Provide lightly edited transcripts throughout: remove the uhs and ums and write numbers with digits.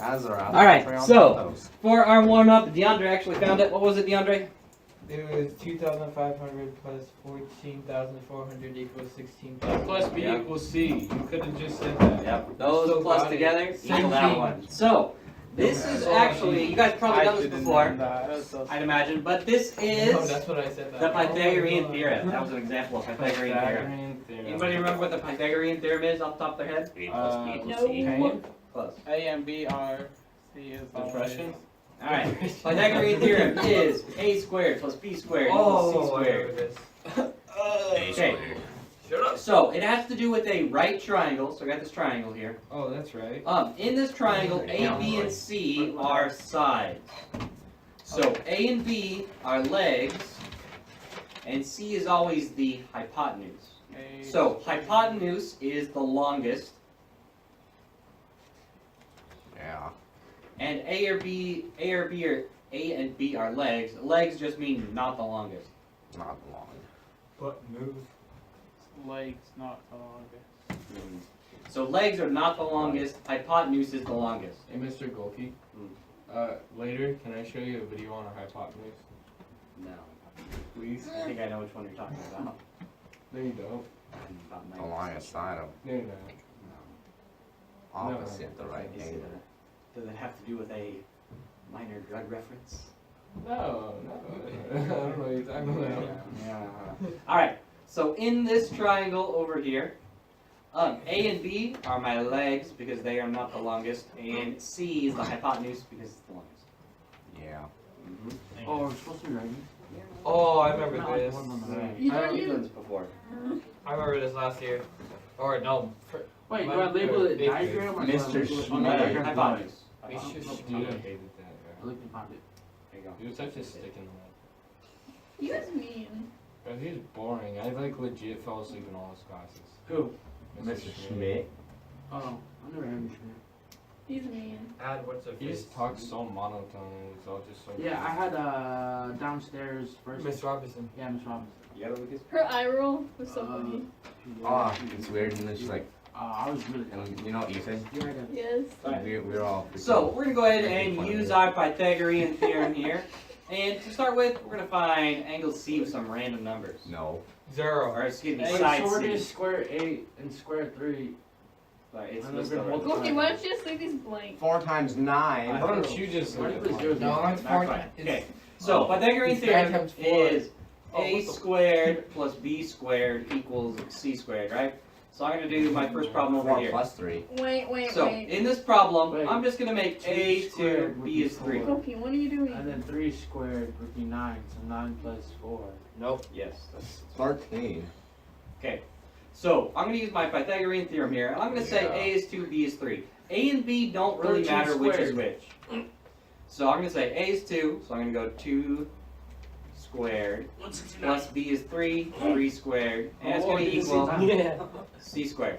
Alright, so for our warm-up, DeAndre actually found it. What was it, DeAndre? It was 2,500 plus 14,400 equals 16,000. Plus B equals C. You could have just said that. Yep. Those So plus got it. together Same equal that thing. one. So, this is actually, you guys probably done this before, So I'd imagine, but this is no, that's what I said. the Pythagorean theorem. That was an example of Pythagorean theorem. Anybody remember what the Pythagorean theorem is off the top of their head? No. Close. A and B are C is Depression? Alright, Pythagorean theorem is a squared plus b squared equals c squared. Okay, so it has to do with a right triangle. So I got this triangle here. Oh, that's right. In this triangle, A, B, and C are sides. So A and B are legs, and C is always the hypotenuse. So hypotenuse is the longest, Yeah. and A and B are legs. Legs just mean not the longest. Not long. But move. legs, not the longest. So legs are not the longest. Hypotenuse is the longest. Hey, Mr. Golke. Later, can I show you a video on a hypotenuse? No. Please? I think I know which one you're talking about. No, you don't. About The longest side of No, you don't. opposite the right Is it angle. does it have to do with a minor drug reference? No. I don't know what you're talking about. Yeah. Alright, so in this triangle over here, A and B are my legs because they are not the longest, and C is the hypotenuse because it's the longest. Yeah. Oh, we're supposed to be writing. Oh, I remember this. You I've don't done this before. I remember this last year. Or no. Wait, do I label it diagram or Mr. do I label it on the Schmidt. diagram? Hypotenuse. We should Dude, I hated I that. looked and found it. There you go. He was such a stick in the mud. He was mean. Bro, he was boring. I legit fell asleep in all his classes. Who? Mr. Schmidt. Oh, I never had any Schmidt. He's mean. Add what's a He just talks so monotone. It's all just so. Yeah, I had downstairs first. Miss Robinson. Yeah, Miss Robinson. Yeah, Lucas? Her eye roll was so funny. Oh, it's weird. And it's like, I was really. and you know Ethan? You're right. Yes. We're all. So we're gonna go ahead and use our Pythagorean theorem here. And to start with, we're gonna find angle C with some random numbers. No. 0. Or excuse me, Wait, side so we're C. gonna square 8 and square 3. Sorry, it's And listed then we're already. multiplying. Okay, why don't you just leave these blank? 4 times 9. Why don't you just Why look did at we mine? do it? No, it's 4. Fine. Okay. So Pythagorean It's theorem 9 times 4. is Oh, a what the- squared plus b squared equals c squared, right? So I'm gonna do my first problem over 4 here. plus 3. Wait. So in this problem, Wait. I'm just gonna make Two a 2, squared would b be is 3. 4. Okay, what are you doing? And then 3 squared would be 9, so 9 plus 4. Nope. Yes. That's, 13. okay. So I'm gonna use my Pythagorean theorem here, and I'm gonna say Yeah. a is 2, b is 3. A and b don't really 13 matter which is squared. which. So I'm gonna say a is 2, so I'm gonna go 2 squared plus b is 3, 3 squared, and it's gonna equal c squared.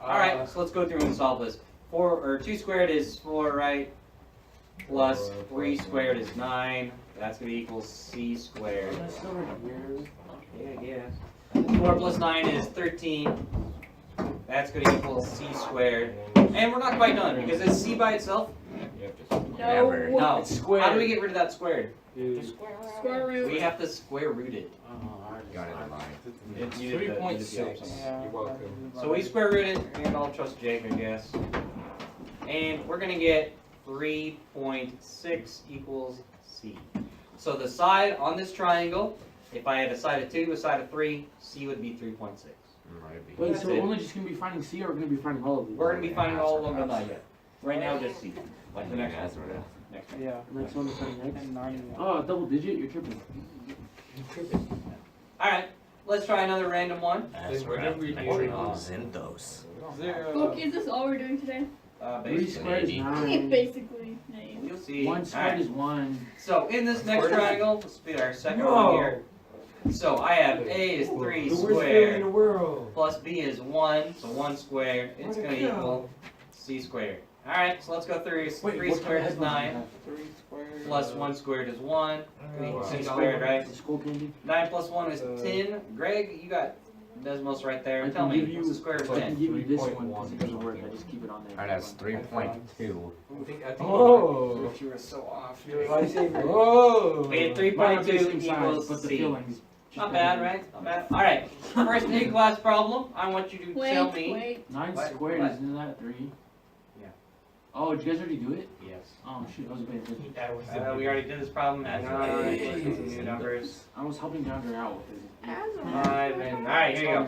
Alright, so let's go through and solve this. 2 squared is 4, right? Plus 3 squared is 9. That's going to equal c squared. That's still right here. Yeah, I guess. 4 plus 9 is 13. That's going to equal c squared. And we're not quite done, because it's c by itself. You have to. No. Never. No. It's squared. How do we get rid of that squared? Square root. We have to square root it. Got it in mind. It's You did the- you did the 3.6. option. You're welcome. So we square root it, and I'll trust Jake, I guess. And we're going to get 3.6 equals c. So the side on this triangle, if I had a side of 2, a side of 3, c would be 3.6. Wait, That's so we're it. only just going to be finding C or we're going to be finding all of these? We're going to be finding all of them, but not yet. Right now, just c. Like the next That's one. right. Next one. Yeah. Next one is finding X. And 91. Oh, double digit? You're tripping. Alright, let's try another random one. That's What did we do? Zinthos. 0. Okay, is this all we're doing today? 3 Basically. squared is Maybe. 9. Basically, name. You'll see. 1 squared Alright. is 1. So in this next triangle, this will be our second one here. So I have a is 3 The worst feeling in squared. the world. Plus b is 1, so 1 squared, it's going to Where'd it go? equal c squared. Alright, so let's go through. 3 what squared kind is of headphones 9, do you 3 squared. plus 1 squared is 1, Oh, c wow. squared, right? School candy? 9 plus 1 is 10. Greg, you got Desmos right there. I Tell can me, give you- what's the square root of I can 10? give you this one 3.1 because it doesn't work. I just keep it on there. Alright, that's 3.2. Oh. You were so off. Whoa. We get Mine are the 3.2 same size, equals but the C. fillings. just Not a bad, little- right? Not bad. Alright, first A-class problem. I want you to tell me. Wait. 9 What? squared, What? isn't that 3? Yeah. Oh, did you guys already do it? Yes. Oh shoot, I wasn't paying attention. We already did this problem. Hang on, let's get some new numbers. I was helping Dr. out with it. 5 and, alright, here you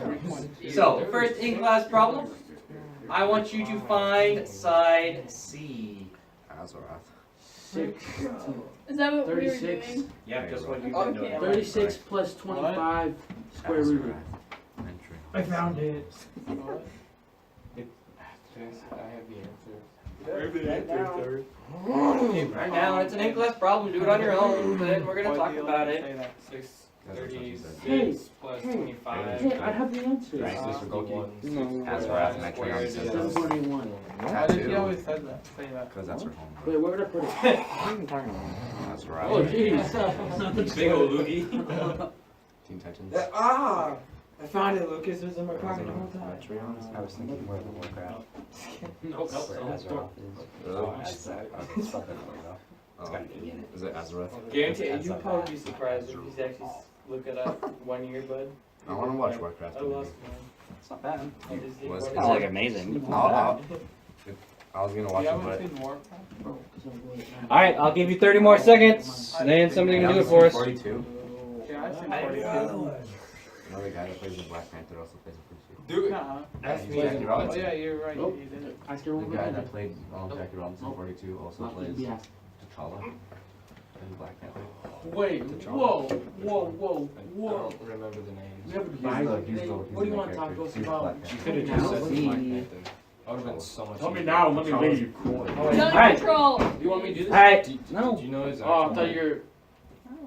go. So, first in-class problem. I want you to find side C. Azeroth. 6. Is that what we were 36. doing? Yep, just what you've been Okay. doing. 36 plus 25 square root of it. Entry. I found it. Yes, I have the answer. Write down, it's an in-class problem, do it on your own, then we're gonna talk about it. 636 plus 25. Hey, I have the answer. Right. Just go ones. Azeroth entry on system. 7.81. How did he always say that? Because that's her home. Wait, where would I put it? Azeroth. Oh jeez. Big ol' loogie. Teen Titans. I found it, Lucas. It was in my pocket the whole time. To be honest, I was thinking World of Warcraft. Nope. Azeroth is. Is it Azeroth? Guarantee you'd probably be surprised if he's actually look it up 1 year, bud. I want to watch Warcraft. I lost It's not bad. mine. I just did Was one. it- Not like amazing. I was gonna watch You it, haven't but seen Warcraft? Alright, I'll give you 30 more seconds, then somebody can do it for us. 42. Yeah, I've seen I- 42. Another guy that plays the Black Panther also plays it. Do it. Nuh-uh. That's me. Jackie Oh Robinson. yeah, you're right. Oh. You did it. I still The won't guy get that it. played Jackie Robinson 42 also Not plays be asked. T'Challa in Black Panther. Wait, whoa, whoa. I don't remember the names. We have a He's device the- he's today. the- What he's do you the want to talk to character. us He's about? Black You Panther. could have Now, just said let's Black see. Panther. That would have been so much Tell me easier. now, let me Charles- read you. Gun Alright. control. You want me to do this? Alright, Do you know his Oh, I actual thought name? you're.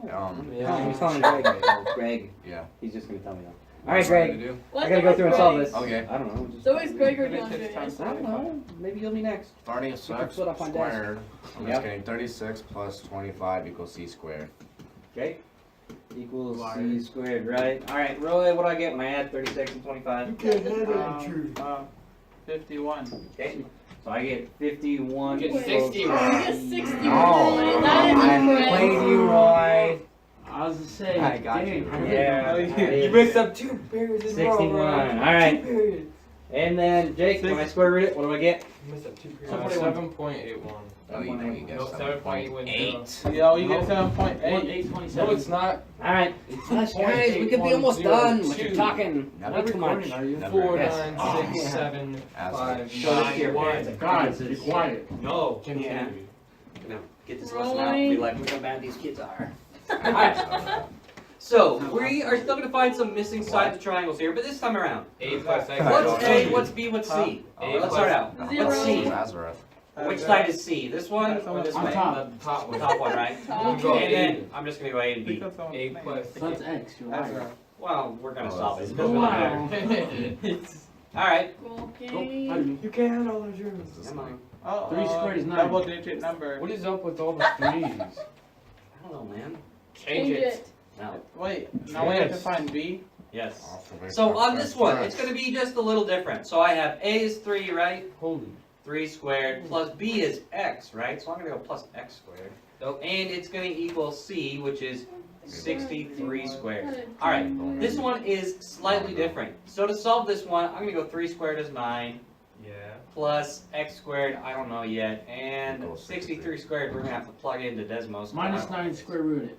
Yeah, he's telling Greg. Greg. Yeah. He's just gonna tell me that. What Alright, do I Greg. do? What's I gotta go through and solve Greg? this. Okay. I don't know. Just, So is Greg or Maybe DeAndre? it's time. I don't know. Maybe you'll be next. Starting put 6 it up on desk. squared. I'm Yep. just kidding. 36 plus 25 equals C squared. Okay. Equals C squared, right? Alright, Roy, what do I get when I add 36 and 25? 51. Okay. So I get 51. You get equals- 60, You right? get 60. Oh, That is I incorrect. played you, Roy. I was just saying. I got dang, you. I didn't Yeah. know. You mixed up 2 periods in a row, 61. right? Alright. 2 periods. And then, Jake, when I square root it, what do I get? You mixed up 2 periods. 7.81. Oh, you know you get No, 7.8. Yo, you get 7.8. 8:27. No, it's not. Alright. Hush, Guys, we could be almost done, but you're talking Not way too much. recording, are you? Never. 4, Yes. 9, 6, 7, Ask 5, Show this to your 9, parents. 1. Guys, be quiet. No, Yeah. continue. Get this lesson out and be Roy. like, look how bad these kids are. Alright. So, we are still going to find some missing sides of triangles here, but this time around. A plus X. What's A, what's B, what's C? Let's start out. Zero. What's C? Azeroth. Which side is C? This one or this On way? top. The top one. Top one, right? Top. Go And A. then, I'm just going to go A and B. A plus. So that's X, you're right. Well, we're going to Oh, solve it. that's- Doesn't really matter. Wow. Alright. Okay. You can't handle all those zeros. Come on. Oh, 3 squared is 9. Double digit number. What is up with all the threes? I don't know, man. Change it. No. Wait, now we have to Yes. find B? Yes. Also very So on fast. this one, it's going to be just a little different. So I have A is 3, right? Holy. 3 squared plus B is X, right? So I'm going to go plus X squared. Nope. And it's going to equal C, which is 63 squared. All Alright, this one is slightly different. So to solve this one, I'm going to go 3 squared is 9, Yeah. plus X squared, I don't know yet, and 63 squared, we're going to have to plug into Desmos. Minus 9 square root it.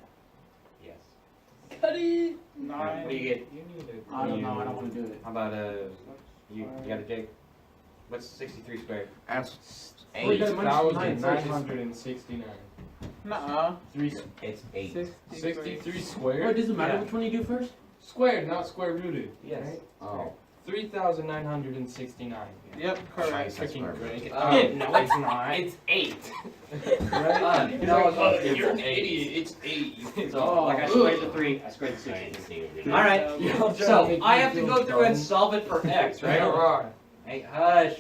Yes. Cut it. What do you get? You need a. I don't know, I don't want to do it. How about you got a Jake? What's 63 squared? That's Wait, 8. that's minus 9 first. 969. Nuh-uh. 3 It's 8. 63 Wait, squared? does it matter Yeah. which one you do first? Squared, not square rooted. Yes. Right? Oh. 3,969. Yep, correct. Freaking Greg. No, it's not. It's 8. Right? No, it's You're an idiot. It's 8. So, like I squared the 3, I squared the 60. Alright, Y'all so make I me have to feel go through and dumb. solve it for X, Right? right? Hey, hush.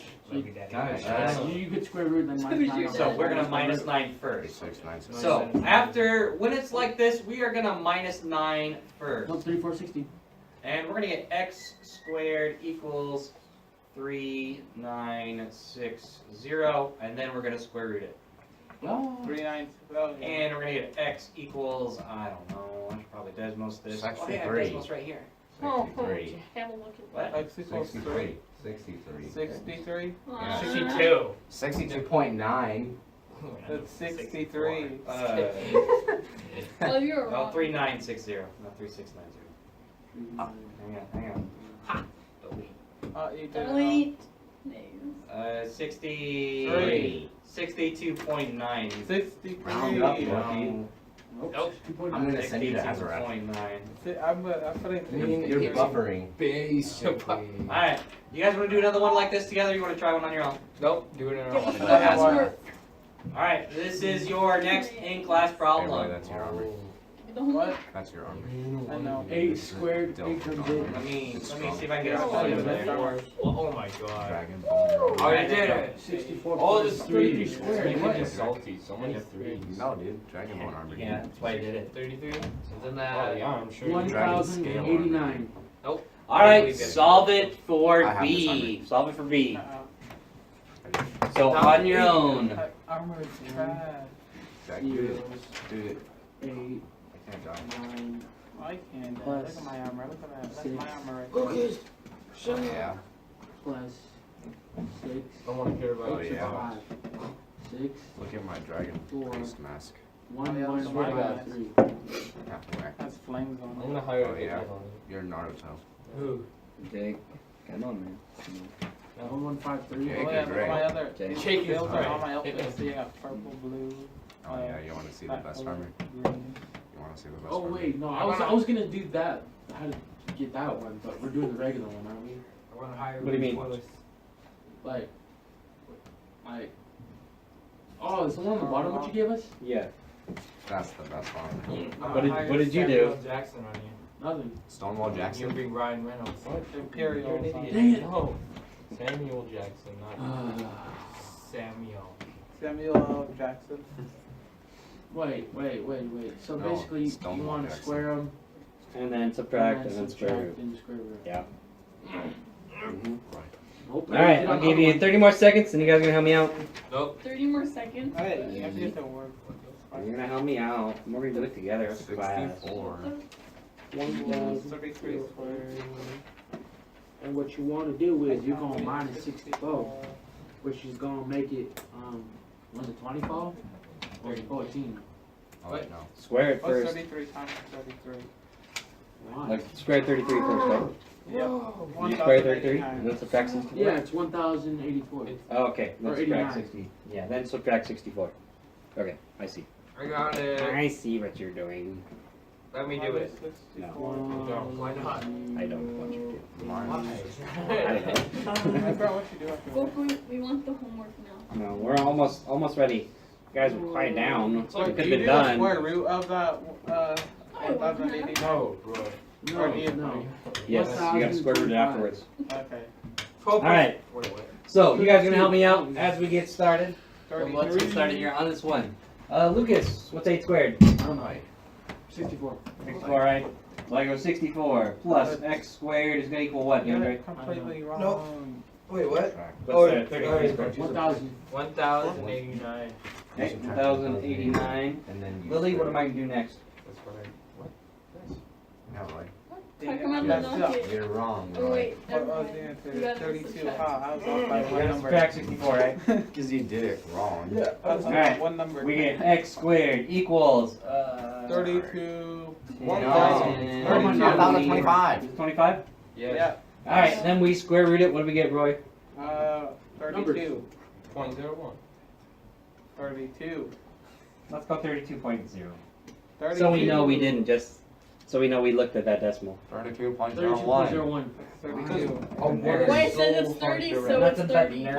Guys, You get square root, then minus 9. So we're gonna minus 9 first. 36, 9, 6. So, after, when it's like this, we are gonna minus 9 first. No, 3460. And we're going to get x squared equals 3960, and then we're going to square root it. Oh. 39. And we're going to get x equals, I don't know, I should probably Desmos this. Oh yeah, 63. Desmos right here. Oh, 63. have a look at What? X equals 3. 63. 63. Yeah. 62. 62.9. That's 63. Well, you're Oh, wrong. 3960, not 3690. Hang on. You did it Delete. 63. 62.9. 63. Round up, Lucky. Nope. I'm gonna send you the Azareth. 62.9. I'm putting You're buffering. Base. Alright, you guys want to do another one like this together, or you want to try one on your own? Nope, do it in our own. Password. Alright, this is your next in-class Hey, Roy, problem. that's your armor. What? That's your armor. I know. 8 squared, Don't 8 comes don't in. armor. Let me It's see strong. if I can get a Oh, spelling yeah, in there. Oh my god. Dragon Oh, bone. you did it. 64 Oh, plus just 3. 33 squared. You're just salty. So many threes. No, dude. Dragon bone armor. Yeah, that's why I did it. 33? Isn't Oh, that yeah, I'm sure. 1089. Alright, solve it for I have this B. Solve it for B. Uh-oh. So on your own. Armor is trash. Jack, dude. Dude, 8, I can't die. 9. I can. Plus Look at my armor. Look at that. That's 6. my armor right there. Oh, yeah. Plus 6. I want to hear Oh, about it. yeah. 5. 6. Look at my dragon 4. face mask. 1, Oh, yeah, 1, that's 1, my bad. 3. Half whack. Has flames I'm on gonna it. hire Oh, a yeah. video on You're Naruto. Who? Jake, come on, man. 1, 1, 5, 3. Yeah, Oh good yeah, look at grade. my other. Okay. These Jake is builds are right. all my Hit outfits. him. So you got purple, blue. Oh, yeah. You want to see the black best color, armor? green. You want to see the best Oh, armor? wait, no, I was gonna do that. How to get that one, but we're doing the regular one, aren't we? I want to hire? What do you mean? Like. Oh, it's the one on the bottom what you gave us? Yeah. That's the best armor. What did you do? Jackson on you. Nothing. Stonewall You Jackson. bring Ryan Reynolds. What? Imperial. You're an song. idiot. Dang it. No. Samuel Jackson, not. Samuel. Samuel Jackson. Wait. So No, basically, you Stonewall want to Jackson. square them, And then subtract, and then square root. and square root. Yeah. Hopefully Alright, we get I'll another give you one. 30 more seconds, and you guys are gonna help me out. Nope. 30 more seconds. Hey, you have to get to work. You're gonna help me out. We're gonna do it together. It's class. 64. 33 squared. And what you want to do is you're going to minus 64, which is going to make it, was it 24? Or 14? Oh, wait, no. Square it Oh, first. 33 times 33. Why? Like, square 33 first, right? Yep. You square 33, and then subtract 64? Yeah, it's 1,084. Oh, okay. Then Or subtract 89. 60. Yeah, then subtract 64. Okay, I see. I got it. I see what you're doing. Let me do it. No. Why not? I don't want you to. Why? I forgot what you do after Go, work. we want the homework now. No, we're almost ready. You guys will quiet down. So It do could you have do been the done. square root of that I work 1,089? No, bro. No, Or do you- no. Yes, you gotta square root it 1,025. afterwards. Okay. Alright, Wait. so you guys are gonna help me out as we get started? So 33. let's get started here on this one. Lucas, what's 8 squared? I don't know. 64. 64, right? Lego 64 plus x squared is gonna equal what, You got DeAndre? it completely wrong. Nope. Wait, what? What's that? 33 squared. 1,000. 1,089. Okay, 1,089. And then you. Lily, what am I gonna do next? That's what I. What? No, like, How come I'm That's not it. it? you're wrong. Oh, wait. What never was mind. the You answer? gotta 32. subtract. Wow, I was off by You one gotta number. subtract 64, right? Because you did it wrong. Yeah, that's Alright. one number. We get x squared equals 32. 1,000. 1,025. 25? Yes. Yeah. Alright, then we square root it. What do we get, Roy? 32. 0.01. 32. Let's go 32.0. 32. So we know we didn't just. So we know we looked at that decimal. 32.01. 32.01. 32. Oh, Wait, it says it's 30, so That's it's a type 30. nerd.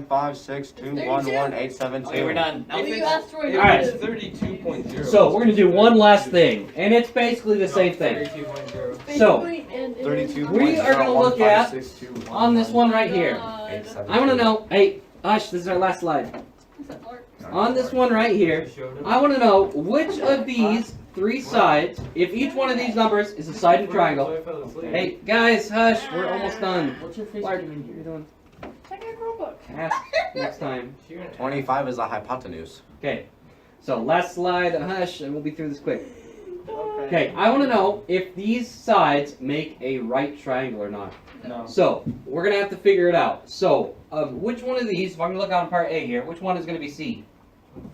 10156211872. Okay, we're done. Oh, you asked for it. Alright. It's 32.0. So we're gonna do one last thing, and it's basically the same thing. 32.0. So, Basically, and it 32. is- We are gonna look at on this one right here. God. I wanna know. Hey, Ush, this is our last slide. What's that, Mark? On this one right here, Showed him. I wanna know which of these 3 sides. If each one of these numbers is a side of a triangle. Hey, guys, hush. We're almost done. What's your face Clark, doing what are you here? doing? Check your Chromebook. Ask next time. 25 is a hypotenuse. Okay. So last slide, hush, and we'll be through this quick. Okay, I want to know if these sides make a right triangle or not. No. So, we're going to have to figure it out. So, which one of these, if I'm going to look on part A here, which one is going to be C?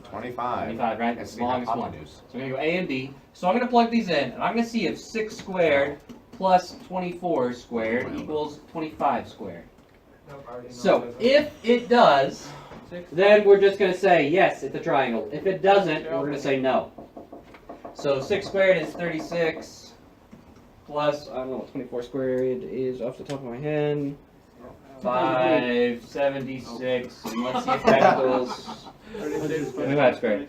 25. 25, right? It's It's the the longest one. hypotenuse. So, I'm going to go A and B. So, I'm going to plug these in, and I'm going to see if 6 squared plus 24 squared equals 25 squared. So, if it does, then we're just going to say, yes, it's a triangle. If it doesn't, we're going to say no. So 6 squared is 36, plus, I don't know what 24 squared is off the top of my head. 576, and let's see if that equals, 25 squared.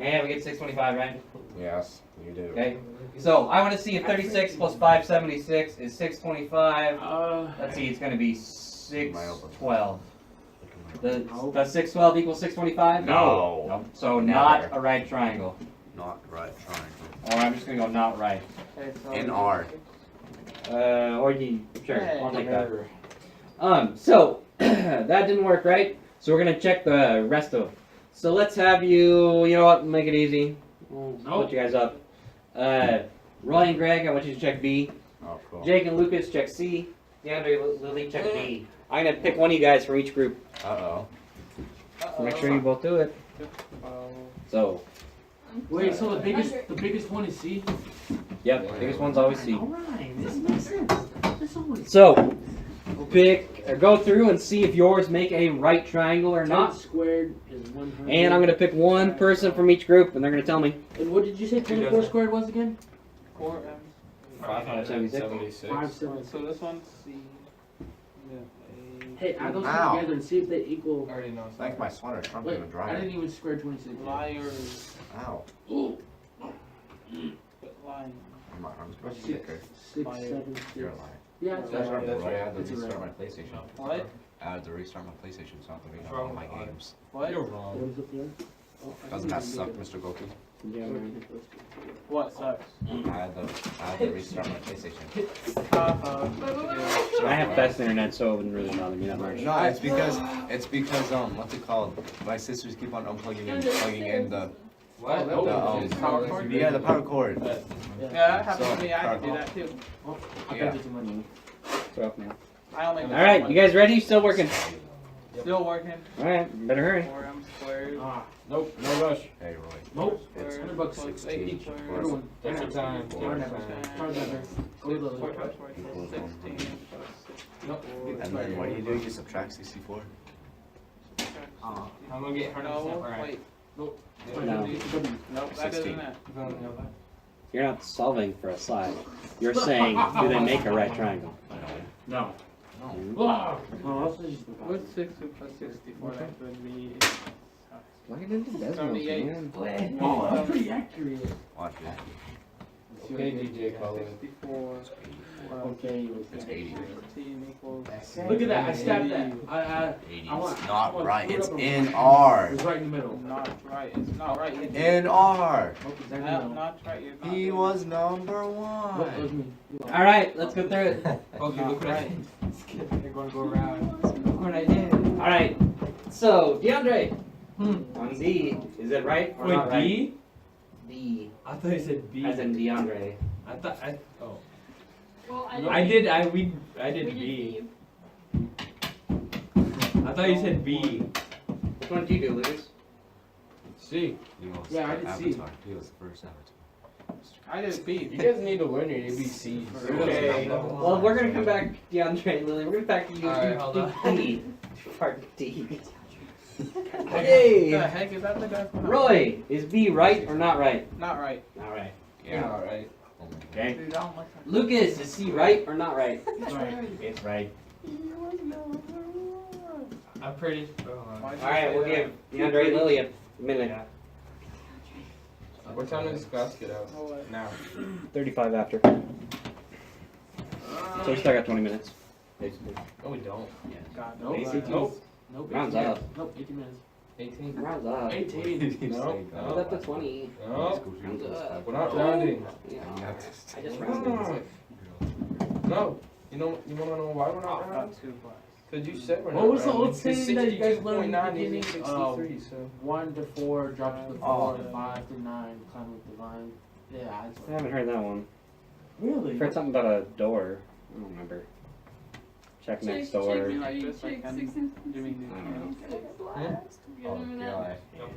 And we get 625, right? Yes, you do. Okay, so I want to see if 36 plus 576 is 625. Let's see, it's going to be 612. Does 612 equal 625? No. Nope. So Never. not a right triangle. Not right triangle. Or I'm just going to go not right. In R. Or you, sure, I'll take that. So, that didn't work, right? So we're going to check the rest of them. So let's have you know what, make it easy. I'll put you guys up. Roy and Greg, I want you to check B. Oh, cool. Jake and Lucas, check C. DeAndre, Lily, check D. I'm going to pick one of you guys from each group. Uh-oh. So make sure you both do it. So, Wait, so the biggest one is C? yep, the biggest one's always C. Alright, this makes sense. This always So, go through and see if yours make a right triangle or 10 not. squared is 100. And I'm going to pick one person from each group, and they're going to tell me. And what did you say 24 squared was again? 576. 576. So this one's C. Hey, add those two Ow. together and see if they equal. I already know. Thank my sweater shrunk Wait, in the I dryer. didn't even square 26. Liars. Ow. Ooh. Lying. My arm's getting 6, thicker. 6, 7, 6. You're lying. Yeah, it's That's right. right. Roy, I had to It's a restart red. my PlayStation. What? I had to restart my PlayStation so I don't think I Wrong all my with games. What? You're What wrong. is up there? Oh, I Doesn't didn't that even suck, do Mr. Goku? Yeah, it. man. What sucks? I had to restart my PlayStation. I have fast internet, so it wouldn't really bother me that much. No, it's because what's it called? My sisters keep on unplugging and plugging in the What? Power cord? yeah, the power cord. Yeah, that happened to me. I had to do that too. I Yeah. bet you too much. Throw up now. I only. Alright, you guys ready? Still working? Still working. Alright, better hurry. 4m squared. Ah, Nope, no rush. Hey, Roy. nope. It's $100 bucks. 16 Everyone. plus Take your time. Take your Never. time. Try that. Go to the- 16 plus 64. And then what do? You subtract 64? Ah. I'm gonna get 100% No, right. wait. No. Nope, that 16. isn't it. You're not solving for a side. You're saying, do they make a right triangle? No. Wow. Oh, that's just the What's 60 plus 64? That would be. Plug it into decimals, 78. man. Oh, that's pretty accurate. Watch it. Okay, DJ Colin. 64. Okay. It's 80. 16 equals. Look at that. I stabbed that. 80. I want- It's I not want right. to It's put up in a- R. It's right in the middle. Not right. It's not right. It's In R. Nope, exactly no, no. not right. You're not He doing was number What was one. me? Alright, let's go through it. Okay, look what I did. You're gonna go around. Look what I did. Alright, so, DeAndre. On D, is it right or not Wait, right? B? D, I thought you said B. as in DeAndre. Oh. Well, I did we B. did I thought you said B. Which one did you do, Lucas? C. He was Yeah, I did see. Avatar. He was the first Avatar. I did B. You guys need to learn your ABCs. Okay. Well, we're gonna come back, DeAndre and Lily. We're gonna back to you. Alright, hold on. D. Part D. What Hey! the heck is that the guy from? Roy, is B right or not right? Not right. Not right. Yeah. Alright. Okay. Dude, I don't like that. Lucas, is C right or not right? It's right. It's right. I'm pretty. Why'd you Alright, say we'll that? give DeAndre and Lily a minute. What time does class get out? Oh, what? Now. 35 after. So we still got 20 minutes. Basically. No, we don't. God, Nope. Basic. Nope. Nope. Rounds 18 up. minutes. Nope. 18 minutes. 18. Round up. 18. No, Round up to 20. No, Round up. we're not rounding. Yeah. I just No. rounded. No. You wanna know why we're not rounding? About 2 plus. Because you said we're What not was the rounding. old saying that you guys learned at the 62.9 beginning? equals 63, so. 1 to 4 drops to 4 to 5 to 9, climb with divine. Yeah, I haven't heard that one. Really? I've heard something about a door. I don't remember. Check next door. Check, like this, check, like I'm 16. doing You Oh, remember that? God.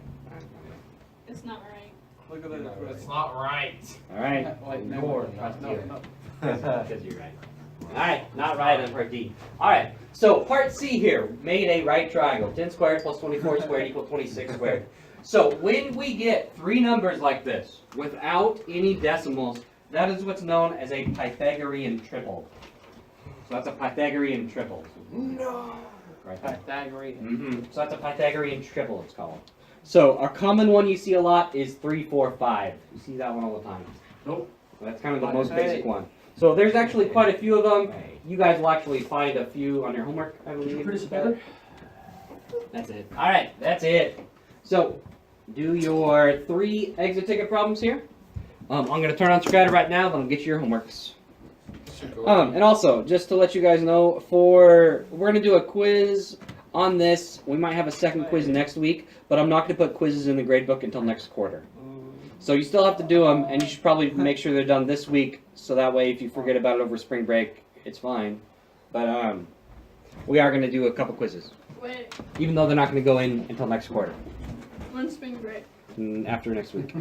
It's not right. Look at that. It's not right. Alright. Like Door, not not no. Because you're right. Alright, not right on part D. Alright, so part C here, made a right triangle. 10 squared plus 24 squared equals 26 squared. So when we get three numbers like this, without any decimals, that is what's known as a Pythagorean triple. So that's a Pythagorean triple. No. Right there. Pythagorean. So that's a Pythagorean triple, it's called. So a common one you see a lot is 3, 4, 5. You see that one all the time. Nope. That's kind of the most basic one. So there's actually quite a few of them. You guys will actually find a few on your homework, I believe. That's it. All right, that's it. So do your 3 exit ticket problems here. I'm going to turn on Strata right now, then I'll get you your homeworks. And also, just to let you guys know, we're going to do a quiz on this. We might have a second quiz next week, but I'm not going to put quizzes in the gradebook until next quarter. So you still have to do them, and you should probably make sure they're done this week, so that way if you forget about it over spring break, it's fine. But we are going to do a couple quizzes, Wait, even though they're not going to go in until next quarter, one spring break. after next week.